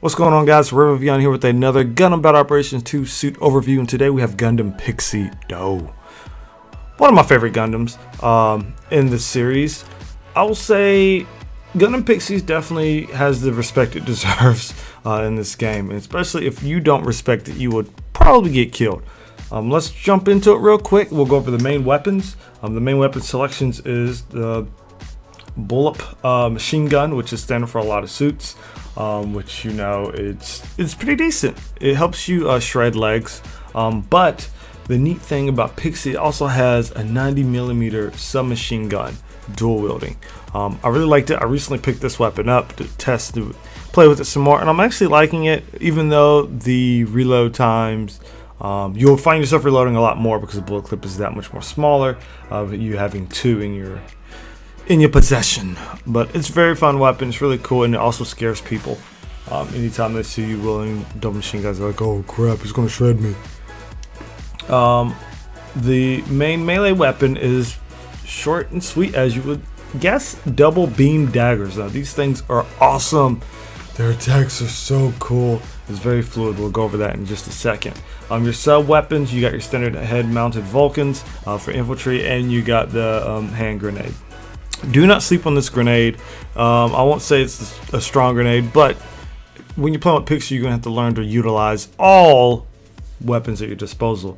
What's going on, guys? RedWolfVion here with another Gundam Battle Operations 2 suit overview, and today we have Gundam Pixie Do. One of my favorite Gundams in this series. I will say Gundam Pixie definitely has the respect it deserves in this game, and especially if you don't respect it, you would probably get killed. Let's jump into it real quick. We'll go over the main weapons. The main weapon selections is the Bullep machine gun, which is standard for a lot of suits. Which, you know, it's pretty decent. It helps you shred legs, but the neat thing about Pixie, it also has a 90mm submachine gun, dual wielding. I really liked it. I recently picked this weapon up to test, to play with it some more, and I'm actually liking it, even though the reload times, you'll find yourself reloading a lot more because the bullet clip is that much more smaller, you having two in your possession. But it's a very fun weapon. It's really cool, and it also scares people. Anytime they see you wielding double machine guns, they're like, oh crap, he's gonna shred me. The main melee weapon is short and sweet, as you would guess, double beam daggers. Now these things are awesome. Their attacks are so cool. It's very fluid. We'll go over that in just a second. Your sub weapons, you got your standard head mounted Vulcans for infantry, and you got the hand grenade. Do not sleep on this grenade. I won't say it's a strong grenade, but when you're playing with Pixie, you're going to have to learn to utilize all weapons at your disposal.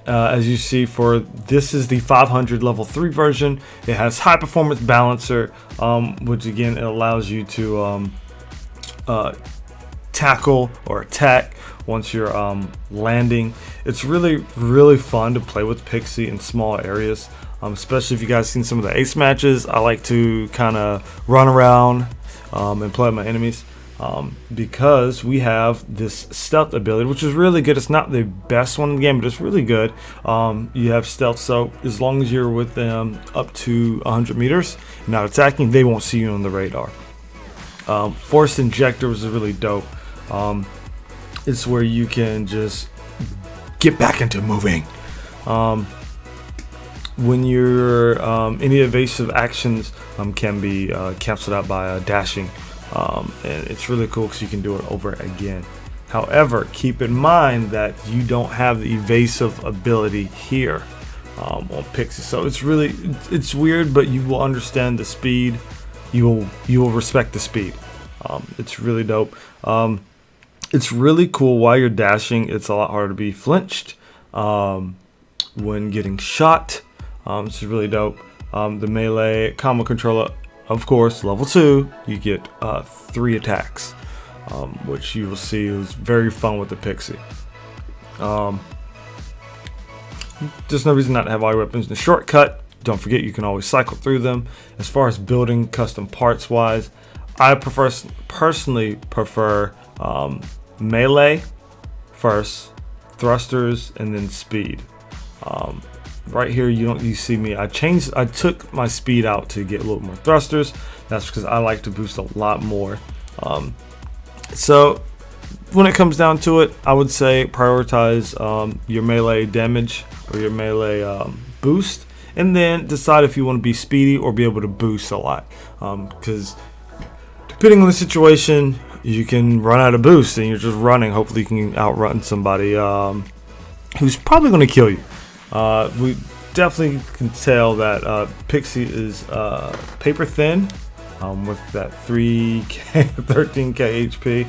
As you see, this is the 500 level 3 version. It has high performance balancer, which again, it allows you to tackle or attack once you're landing. It's really fun to play with Pixie in small areas. Especially if you guys seen some of the ace matches, I like to kind of run around and play with my enemies because we have this stealth ability, which is really good. It's not the best one in the game, but it's really good. You have stealth, so as long as you're with them up to 100 meters, not attacking, they won't see you on the radar. Force injector is really dope. It's where you can just get back into moving. When your any evasive actions can be canceled out by dashing, and it's really cool because you can do it over again. However, keep in mind that you don't have the evasive ability here on Pixie, so it's weird, but you will understand the speed. You will respect the speed. It's really dope. It's really cool while you're dashing. It's a lot harder to be flinched when getting shot. This is really dope. The melee combo controller, of course, level 2, you get 3 attacks, which you will see is very fun with the Pixie. There's no reason not to have all your weapons in the shortcut. Don't forget, you can always cycle through them. As far as building custom parts wise, I personally prefer melee first, thrusters, and then speed. Right here, you see me. I took my speed out to get a little more thrusters. That's because I like to boost a lot more. So when it comes down to it, I would say prioritize your melee damage or your melee boost, and then decide if you want to be speedy or be able to boost a lot. Because depending on the situation, you can run out of boost and you're just running. Hopefully, you can outrun somebody who's probably going to kill you. We definitely can tell that Pixie is paper thin with that 3K, 13K HP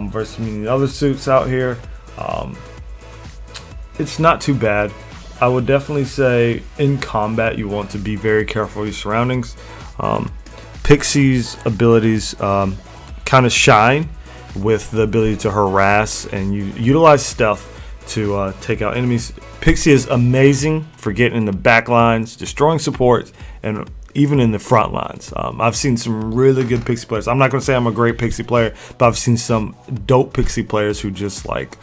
versus many other suits out here. It's not too bad. I would definitely say in combat you want to be very careful of your surroundings. Pixie's abilities kind of shine with the ability to harass, and you utilize stealth to take out enemies. Pixie is amazing for getting in the back lines, destroying supports, and even in the front lines. I've seen some really good Pixie players. I'm not going to say I'm a great Pixie player, but I've seen some dope Pixie players who just, like,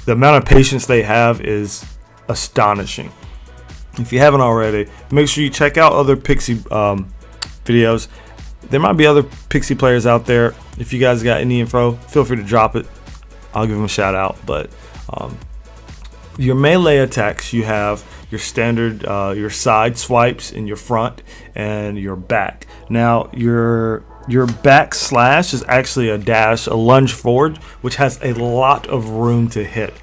the amount of patience they have is astonishing. If you haven't already, make sure you check out other Pixie videos. There might be other Pixie players out there. If you guys got any info, feel free to drop it. I'll give them a shout out. But your melee attacks, you have your standard, your side swipes in your front and your back. Now, your your backslash is actually a dash, a lunge forward, which has a lot of room to hit.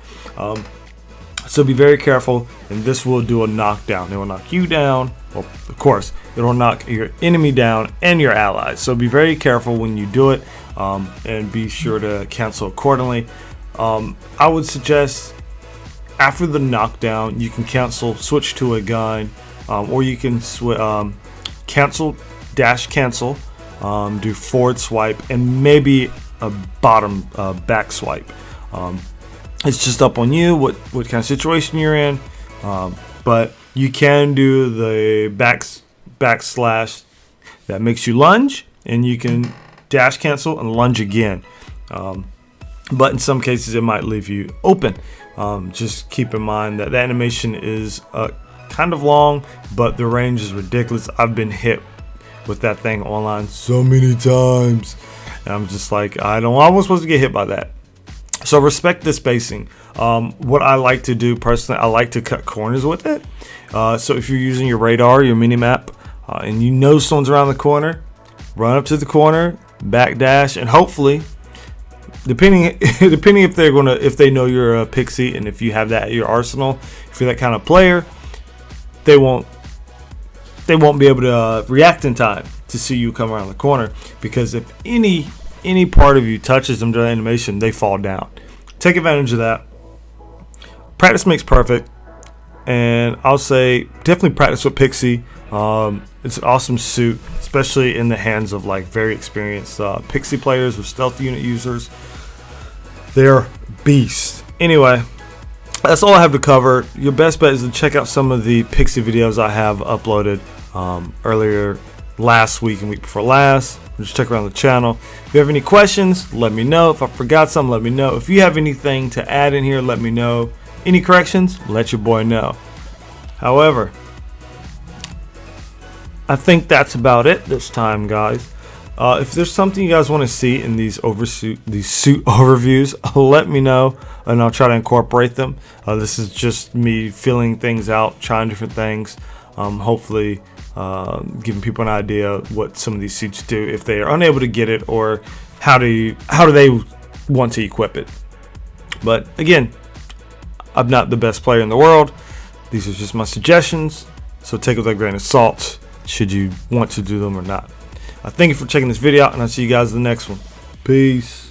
So be very careful, and this will do a knockdown. It will knock you down. Well, of course, it will knock your enemy down and your allies. So be very careful when you do it, and be sure to cancel accordingly. I would suggest after the knockdown, you can switch to a gun, or you can cancel, dash cancel, do forward swipe, and maybe a bottom back swipe. It's just up on you what kind of situation you're in, but you can do the backslash that makes you lunge, and you can dash cancel and lunge again. But in some cases it might leave you open. Just keep in mind that the animation is kind of long, but the range is ridiculous. I've been hit with that thing online so many times, and I'm just like, I wasn't supposed to get hit by that. So respect the spacing. What I like to do personally, I like to cut corners with it. So if you're using your radar, your mini map, and you know someone's around the corner, run up to the corner, backdash, and hopefully, depending if they know you're a Pixie, and if you have that at your arsenal, if you're that kind of player, they won't be able to react in time to see you come around the corner, because if any part of you touches them during animation, they fall down. Take advantage of that. Practice makes perfect, and I'll say definitely practice with Pixie. It's an awesome suit, especially in the hands of like very experienced Pixie players or stealth unit users. They're beasts. Anyway, that's all I have to cover. Your best bet is to check out some of the Pixie videos I have uploaded earlier last week and week before last. Just check around the channel. If you have any questions, let me know. If I forgot something, let me know. If you have anything to add in here, let me know. Any corrections, let your boy know. However, I think that's about it this time, guys. If there's something you guys want to see in these suit overviews, let me know, and I'll try to incorporate them. This is just me feeling things out, trying different things. Hopefully giving people an idea what some of these suits do if they are unable to get it, or how do they want to equip it. But again, I'm not the best player in the world. These are just my suggestions, so take it with a grain of salt should you want to do them or not. Thank you for checking this video out, and I'll see you guys in the next one. Peace.